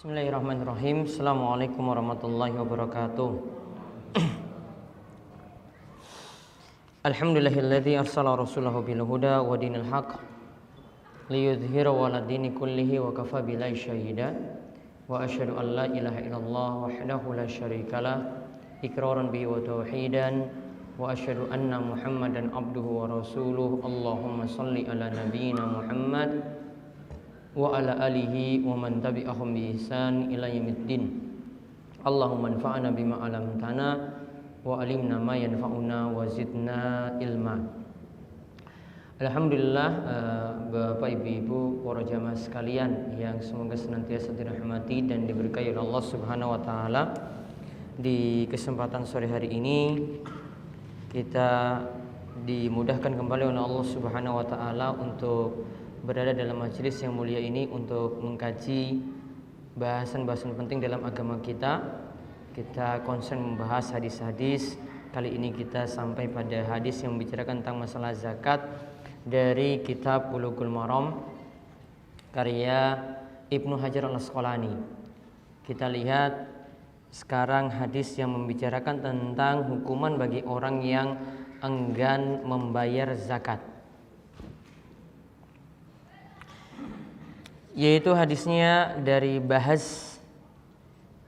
Bismillahirrahmanirrahim. Assalamualaikum warahmatullahi wabarakatuh. Alhamdulillahilladzi arsala rasulahu bil huda wa dinil haqq liyudhhirahu 'ala dini kullihi wa kafa billahi syahida. Wa asyhadu an la ilaha illallah wahdahu la syarikalah iqraran bihi wa tauhidan wa asyhadu anna Muhammadan abduhu wa rasuluh. Allahumma shalli ala nabiyyina Muhammad wa ala alihi wa man tabi'ahum bi ihsan ila yaumiddin. Allahumma anfa'na bima 'allamtana wa 'allimna ma yanfa'una wa zidna ilma. Alhamdulillah, Bapak Ibu, para jamaah sekalian yang semoga senantiasa dirahmati dan diberkahi oleh Allah Subhanahu wa taala. Di kesempatan sore hari ini kita dimudahkan kembali oleh Allah Subhanahu wa taala untuk berada dalam majelis yang mulia ini untuk mengkaji bahasan-bahasan penting dalam agama kita. Kita konsen membahas hadis-hadis. Kali ini kita sampai pada hadis yang membicarakan tentang masalah zakat dari kitab Bulughul Maram karya Ibnu Hajar Al-Asqalani. Kita lihat sekarang hadis yang membicarakan tentang hukuman bagi orang yang enggan membayar zakat, yaitu hadisnya dari Bahz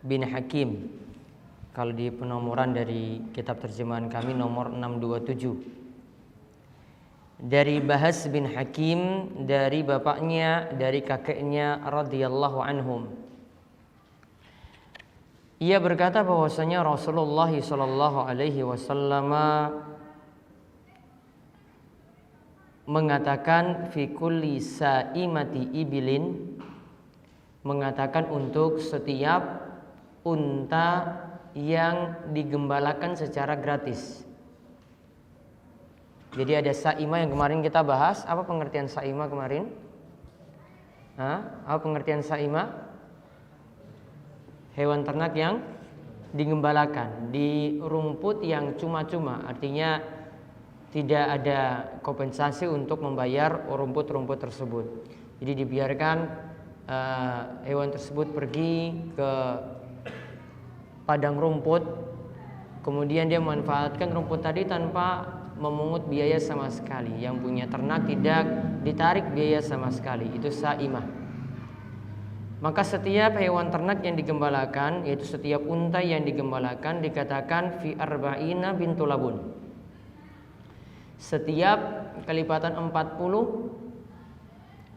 bin Hakim. Kalau di penomoran dari kitab terjemahan kami nomor 627. Dari Bahz bin Hakim, dari bapaknya, dari kakeknya radhiyallahu anhum. Ia berkata bahwasanya Rasulullah sallallahu alaihi wasallam mengatakan fi kulli sa'imati ibilin, mengatakan untuk setiap unta yang digembalakan secara gratis. Jadi ada sa'imah yang kemarin kita bahas. Apa pengertian sa'imah kemarin? Apa pengertian sa'imah? Hewan ternak yang digembalakan di rumput yang cuma-cuma, artinya tidak ada kompensasi untuk membayar rumput-rumput tersebut. Jadi dibiarkan hewan tersebut pergi ke padang rumput, kemudian dia memanfaatkan rumput tadi tanpa memungut biaya sama sekali. Yang punya ternak tidak ditarik biaya sama sekali. Itu sa'imah. Maka setiap hewan ternak yang digembalakan, yaitu setiap unta yang digembalakan, dikatakan fi arba'ina bintu labun. Setiap kelipatan 40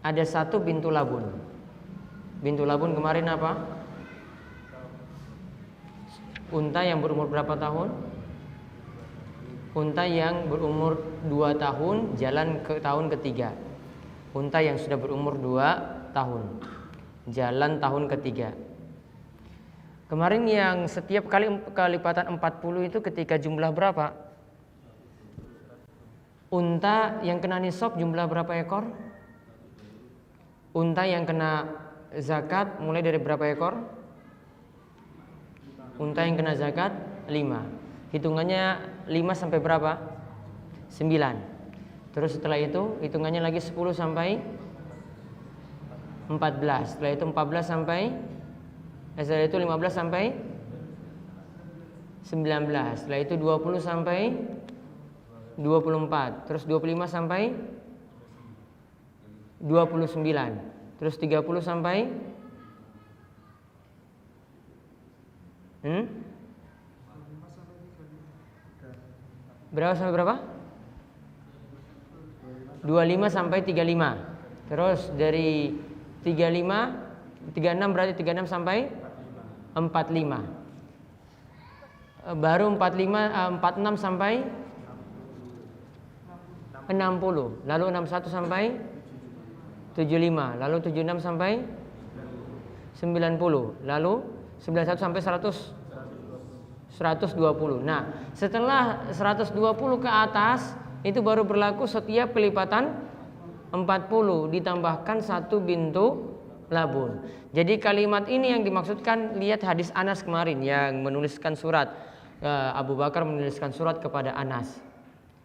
ada satu bintu labun. Bintu labun kemarin apa? Unta yang berumur berapa tahun? Unta yang berumur 2 tahun jalan ke tahun ketiga. Unta yang sudah berumur 2 tahun jalan tahun ketiga. Kemarin yang setiap kali kelipatan 40 itu ketika jumlah berapa? Unta yang kena nisab jumlah berapa ekor? Unta yang kena zakat mulai dari berapa ekor? Unta yang kena zakat 5. Hitungannya 5 sampai berapa? 9. Terus setelah itu hitungannya lagi 10 sampai 14. Setelah itu 14 sampai setelah itu 15 sampai 19. Setelah itu 20 sampai 24. Terus 25 sampai 29. Terus 30 sampai berapa sampai berapa? 25 sampai 35. Terus dari 35, 36 berarti 36 sampai 45. Baru 46 sampai 60. Lalu 61 sampai 75. Lalu 76 sampai 90. Lalu 91 sampai 120. Nah, setelah 120 ke atas itu baru berlaku setiap kelipatan 40 ditambahkan satu bintu labun. Jadi kalimat ini yang dimaksudkan, lihat hadis Anas kemarin yang menuliskan surat, Abu Bakar menuliskan surat kepada Anas.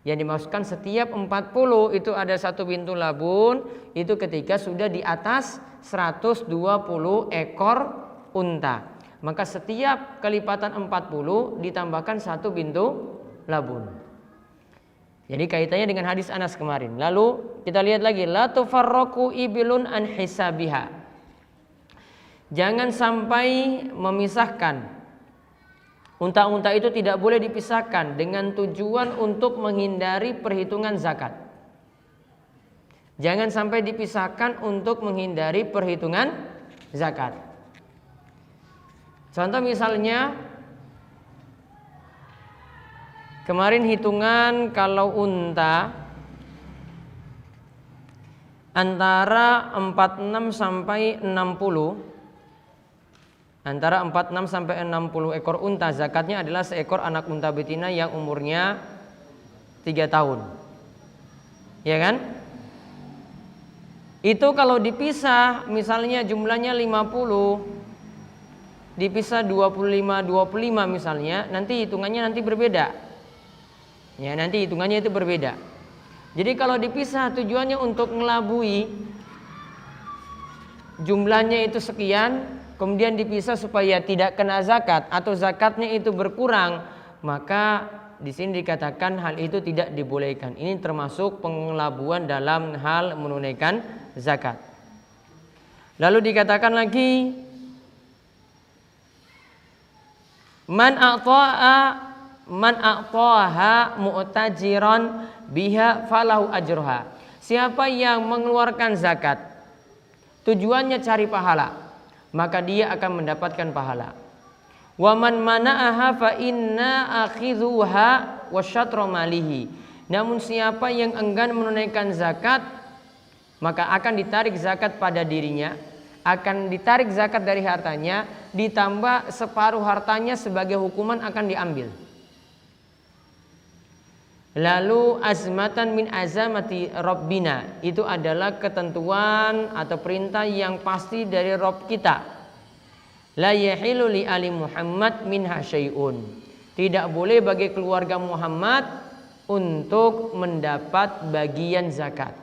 Yang dimaksudkan setiap 40 itu ada satu bintu labun, itu ketika sudah di atas 120 ekor unta. Maka setiap kelipatan 40 ditambahkan 1 bintu labun. Jadi kaitannya dengan hadis Anas kemarin. Lalu kita lihat lagi, la tufarraqu ibilun an hisabiha. Jangan sampai memisahkan. Unta-unta itu tidak boleh dipisahkan dengan tujuan untuk menghindari perhitungan zakat. Jangan sampai dipisahkan untuk menghindari perhitungan zakat. Contoh misalnya, kemarin hitungan kalau unta antara 46 sampai 60. Antara 46 sampai 60 ekor unta, zakatnya adalah seekor anak unta betina yang umurnya 3 tahun. Ya kan? Itu kalau dipisah misalnya jumlahnya 50, dipisah 25 misalnya, nanti hitungannya nanti berbeda. Ya, nanti hitungannya itu berbeda. Jadi kalau dipisah tujuannya untuk ngelabui jumlahnya itu sekian, kemudian dipisah supaya tidak kena zakat atau zakatnya itu berkurang, maka di sini dikatakan hal itu tidak dibolehkan. Ini termasuk pengelabuan dalam hal menunaikan zakat. Lalu dikatakan lagi, man a'taha mu'tajiran biha falahu ajruha. Siapa yang mengeluarkan zakat tujuannya cari pahala, maka dia akan mendapatkan pahala. Wa man mana'aha fa inna akhidhuha wa syatra malihi. Namun siapa yang enggan menunaikan zakat, maka akan ditarik zakat pada dirinya, akan ditarik zakat dari hartanya, ditambah separuh hartanya sebagai hukuman akan diambil. Lalu azmatan min azamati Rabbina, itu adalah ketentuan atau perintah yang pasti dari Rabb kita. La yahilu li ali Muhammad minha syai'un. Tidak boleh bagi keluarga Muhammad untuk mendapat bagian zakat.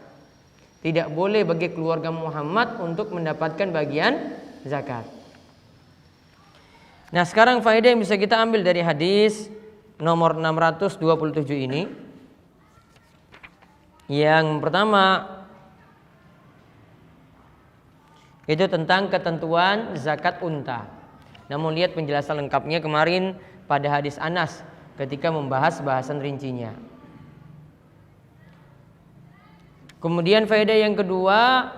Tidak boleh bagi keluarga Muhammad untuk mendapatkan bagian zakat. Nah, sekarang faedah yang bisa kita ambil dari hadis nomor 627 ini. Yang pertama itu tentang ketentuan zakat unta. Namun lihat penjelasan lengkapnya kemarin pada hadis Anas ketika membahas bahasan rincinya. Kemudian faedah yang kedua,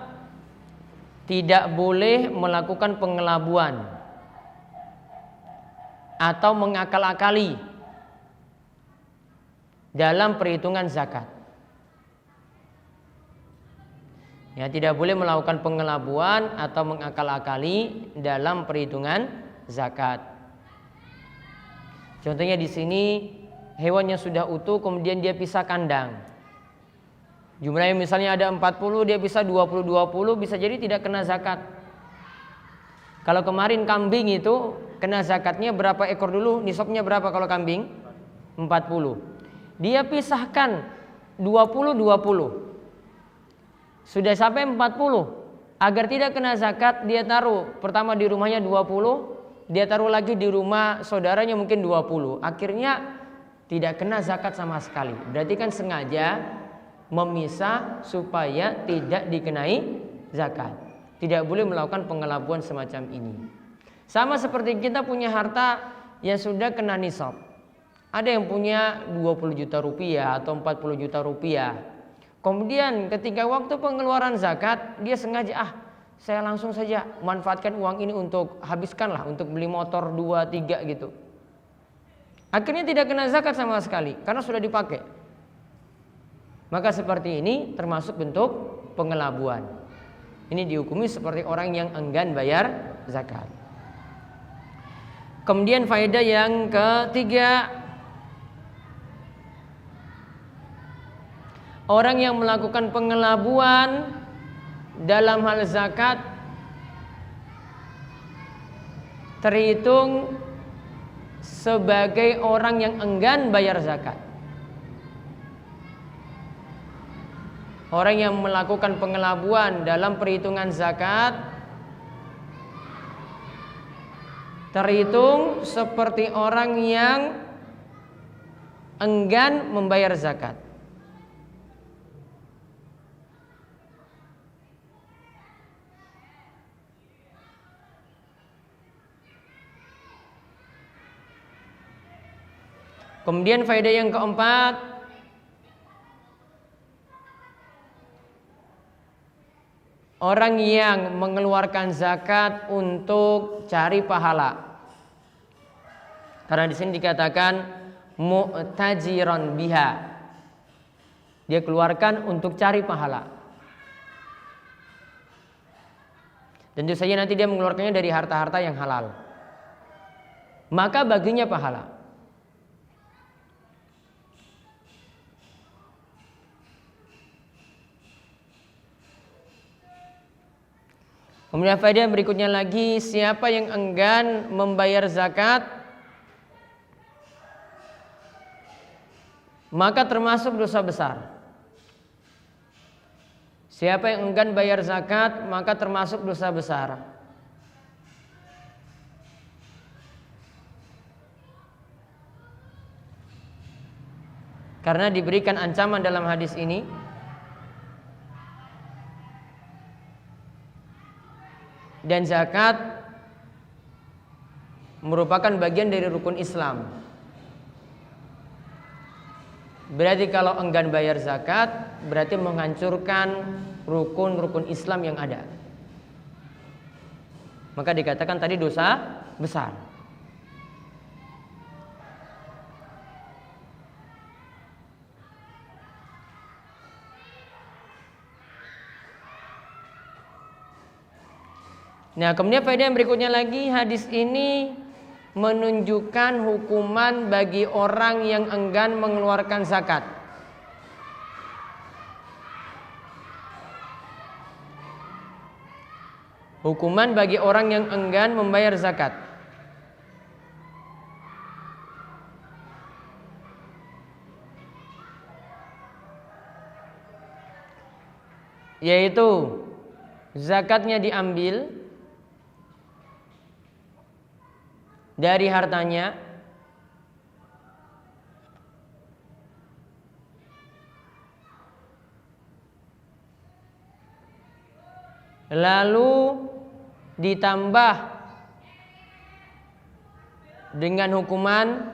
tidak boleh melakukan pengelabuan atau mengakal-akali dalam perhitungan zakat. Ya, tidak boleh melakukan pengelabuan atau mengakal-akali dalam perhitungan zakat. Contohnya di sini hewannya sudah utuh kemudian dia pisah kandang. Jumlahnya misalnya ada 40, dia bisa 20 bisa jadi tidak kena zakat. Kalau kemarin kambing itu kena zakatnya berapa ekor dulu? Nisabnya berapa kalau kambing? 40. Dia pisahkan 20. Sudah sampai 40. Agar tidak kena zakat, dia taruh pertama di rumahnya 20, dia taruh lagi di rumah saudaranya mungkin 20. Akhirnya tidak kena zakat sama sekali. Berarti kan sengaja memisah supaya tidak dikenai zakat. Tidak boleh melakukan pengelabuan semacam ini. Sama seperti kita punya harta yang sudah kena nisab. Ada yang punya 20 juta rupiah atau 40 juta rupiah. Kemudian ketika waktu pengeluaran zakat, dia sengaja saya langsung saja manfaatkan uang ini untuk habiskanlah untuk beli motor 2, 3 gitu. Akhirnya tidak kena zakat sama sekali karena sudah dipakai. Maka seperti ini termasuk bentuk pengelabuan. Ini dihukumi seperti orang yang enggan bayar zakat. Kemudian faedah yang ketiga, orang yang melakukan pengelabuan dalam hal zakat terhitung sebagai orang yang enggan bayar zakat. Orang yang melakukan pengelabuan dalam perhitungan zakat terhitung seperti orang yang enggan membayar zakat. Kemudian faedah yang keempat, orang yang mengeluarkan zakat untuk cari pahala. Karena di sini dikatakan mu'tajiran biha. Dia keluarkan untuk cari pahala. Dan tentu saja nanti dia mengeluarkannya dari harta-harta yang halal. Maka baginya pahala. Kemudian faedah berikutnya lagi, siapa yang enggan membayar zakat maka termasuk dosa besar. Siapa yang enggan bayar zakat maka termasuk dosa besar. Karena diberikan ancaman dalam hadis ini, dan zakat merupakan bagian dari rukun Islam. Berarti kalau enggan bayar zakat berarti menghancurkan rukun-rukun Islam yang ada. Maka dikatakan tadi dosa besar. Nah, kemudian faedah yang berikutnya lagi, hadis ini menunjukkan hukuman bagi orang yang enggan mengeluarkan zakat. Hukuman bagi orang yang enggan membayar zakat. Yaitu zakatnya diambil dari hartanya, lalu ditambah dengan hukuman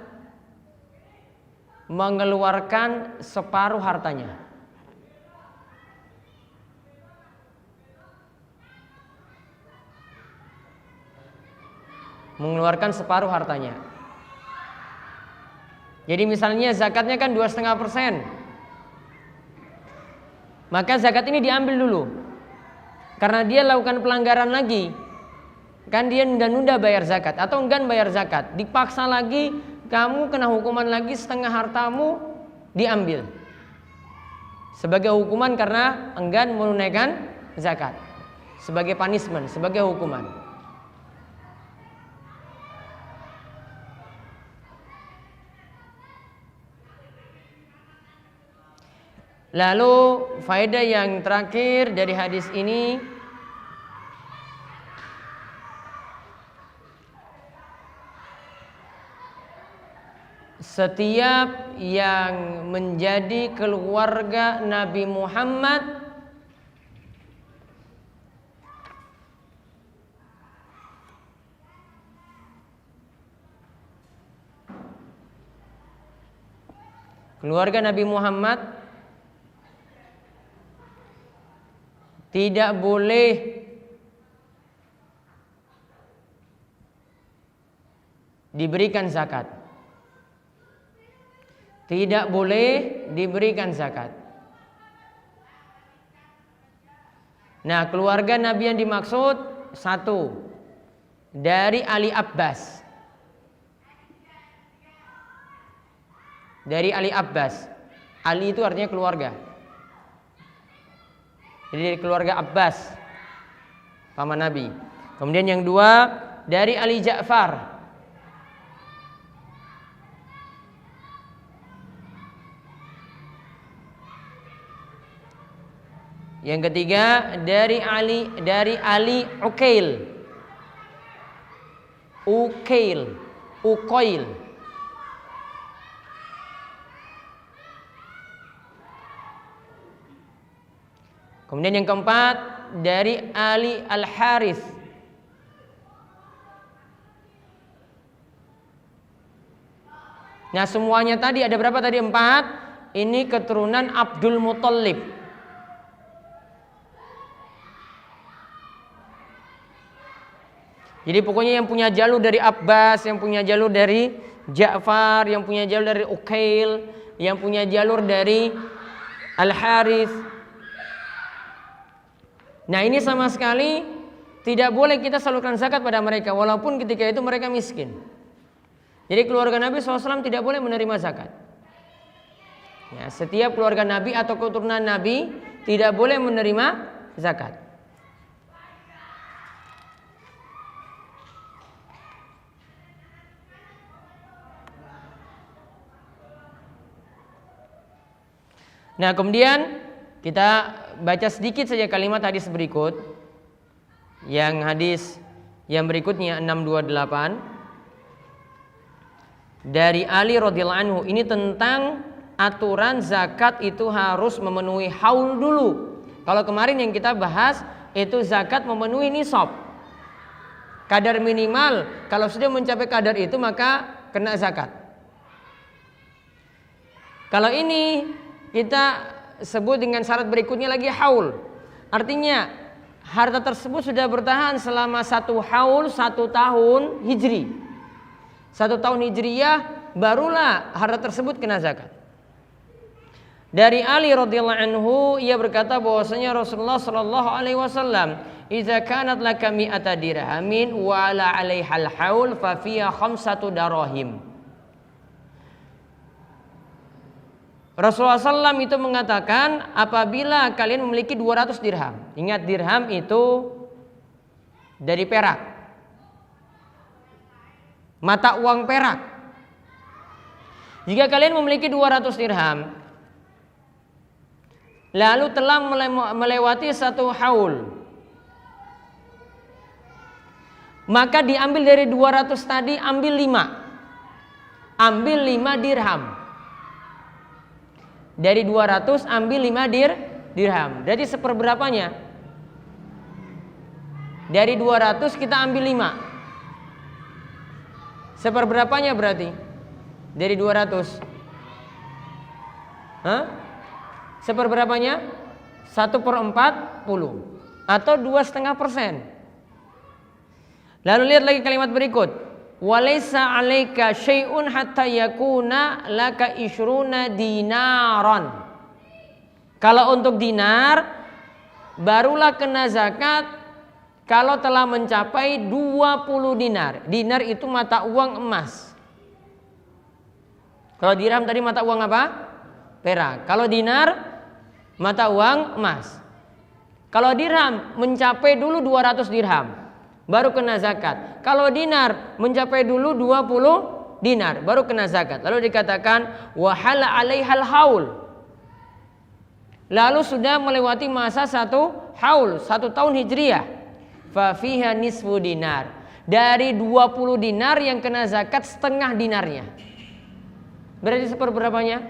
mengeluarkan separuh hartanya. Mengeluarkan separuh hartanya. Jadi misalnya zakatnya kan 2,5%, maka zakat ini diambil dulu. Karena dia lakukan pelanggaran lagi, kan dia nunda-nunda bayar zakat atau enggan bayar zakat, dipaksa lagi, kamu kena hukuman lagi, setengah hartamu diambil sebagai hukuman karena enggan menunaikan zakat, sebagai punishment, sebagai hukuman. Lalu faedah yang terakhir dari hadis ini, setiap yang menjadi keluarga Nabi Muhammad tidak boleh diberikan zakat. Tidak boleh diberikan zakat. Nah, keluarga Nabi yang dimaksud satu, dari Ali Abbas. Dari Ali Abbas. Ali itu artinya keluarga. Jadi dari keluarga Abbas, paman Nabi. Kemudian yang dua, dari Ali Ja'far. Yang ketiga, dari Ali Uqail. ukail, ukoil. Kemudian yang keempat dari Ali Al-Harith. Nah semuanya tadi ada berapa tadi? 4. Ini keturunan Abdul Muthalib. Jadi pokoknya yang punya jalur dari Abbas, yang punya jalur dari Ja'far, yang punya jalur dari Ukail, yang punya jalur dari Al-Harith. Nah ini sama sekali tidak boleh kita salurkan zakat pada mereka, walaupun ketika itu mereka miskin. Jadi keluarga Nabi SAW tidak boleh menerima zakat. Ya, setiap keluarga Nabi atau keturunan Nabi tidak boleh menerima zakat. Nah kemudian kita baca sedikit saja kalimat hadis berikut. Yang hadis yang berikutnya 628 dari Ali radhiyallahu anhu. Ini tentang aturan zakat itu harus memenuhi haul dulu. Kalau kemarin yang kita bahas itu zakat memenuhi nisab, kadar minimal. Kalau sudah mencapai kadar itu maka kena zakat. Kalau ini kita sebut dengan syarat berikutnya lagi haul. Artinya harta tersebut sudah bertahan selama 1 haul, 1 tahun hijri. 1 tahun hijriyah barulah harta tersebut kena zakat. Dari Ali radhiyallahu anhu ia berkata bahwasanya Rasulullah sallallahu alaihi wasallam, "Idza kanat laka mi'ata dirhamin wa ala 'alaihal haul fa fiha 5 darahim." Rasulullah SAW itu mengatakan apabila kalian memiliki 200 dirham. Ingat dirham itu dari perak, mata uang perak. Jika kalian memiliki 200 dirham lalu telah melewati 1 haul, maka diambil dari 200 tadi, ambil 5 dirham. Dari 200 ambil 5 dirham. Jadi seperberapanya? Dari 200 kita ambil 5. Seperberapanya berarti? Dari 200. Seperberapanya? 1/40 atau 2,5%. Lalu lihat lagi kalimat berikut. Walaysa 'alaika syai'un hatta yakuna laka 20 dinaran. Kalau untuk dinar barulah kena zakat kalau telah mencapai 20 dinar. Dinar itu mata uang emas. Kalau dirham tadi mata uang apa? Perak. Kalau dinar mata uang emas. Kalau dirham mencapai dulu 200 dirham baru kena zakat. Kalau dinar mencapai dulu 20 dinar baru kena zakat. Lalu dikatakan wahala 'alaihal haul. Lalu sudah melewati masa 1 haul, 1 tahun hijriyah. Fa fiha nisfu dinar. Dari 20 dinar yang kena zakat setengah dinarnya. Berarti seperberapanya?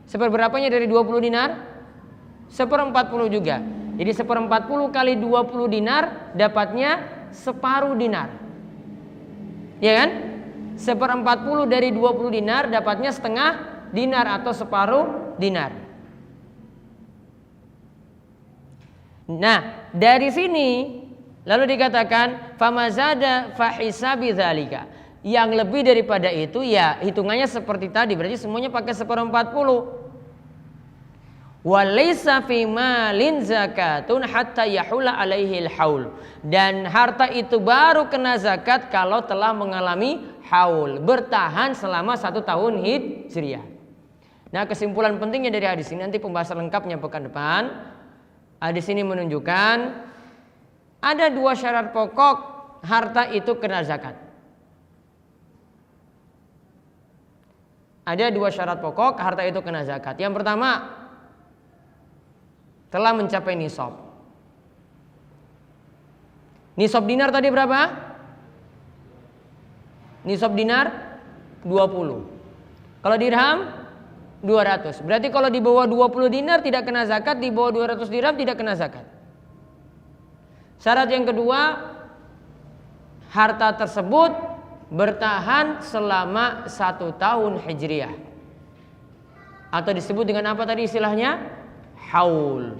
Seperberapanya dari 20 dinar? 1/40 juga. Jadi 1/40 kali 20 dinar dapatnya separuh dinar. Ya kan? 1/40 dari 20 dinar dapatnya setengah dinar atau separuh dinar. Nah, dari sini lalu dikatakan famazada fahisabi dzalika. Yang lebih daripada itu ya hitungannya seperti tadi, berarti semuanya pakai 1/40. Walaysa fi malin zakatun hatta yahula alaihil haul. Dan harta itu baru kena zakat kalau telah mengalami haul, bertahan selama 1 tahun hijriyah. Nah, kesimpulan pentingnya dari hadis ini, nanti pembahasan lengkapnya pekan depan. Hadis ini menunjukkan ada 2 syarat pokok harta itu kena zakat. Ada 2 syarat pokok harta itu kena zakat. Yang pertama, telah mencapai nisab. Nisab dinar tadi berapa? Nisab dinar 20. Kalau dirham 200. Berarti kalau di bawah 20 dinar tidak kena zakat, di bawah 200 dirham tidak kena zakat. Syarat yang kedua, harta tersebut bertahan selama 1 tahun hijriyah. Atau disebut dengan apa tadi istilahnya? Haul.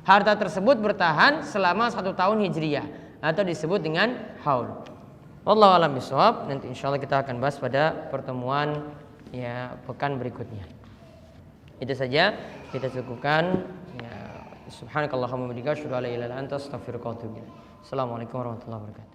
Harta tersebut bertahan selama 1 tahun hijriyah atau disebut dengan haul. Wallahu a'lam bishawab. Nanti insyaallah kita akan bahas pada pertemuan pekan berikutnya. Itu saja kita cukupkan. Subhanakallahumma wa bihamdika asyhadu an la ilaha illa anta astaghfiruka wa atubu ilaik. Assalamualaikum warahmatullahi wabarakatuh.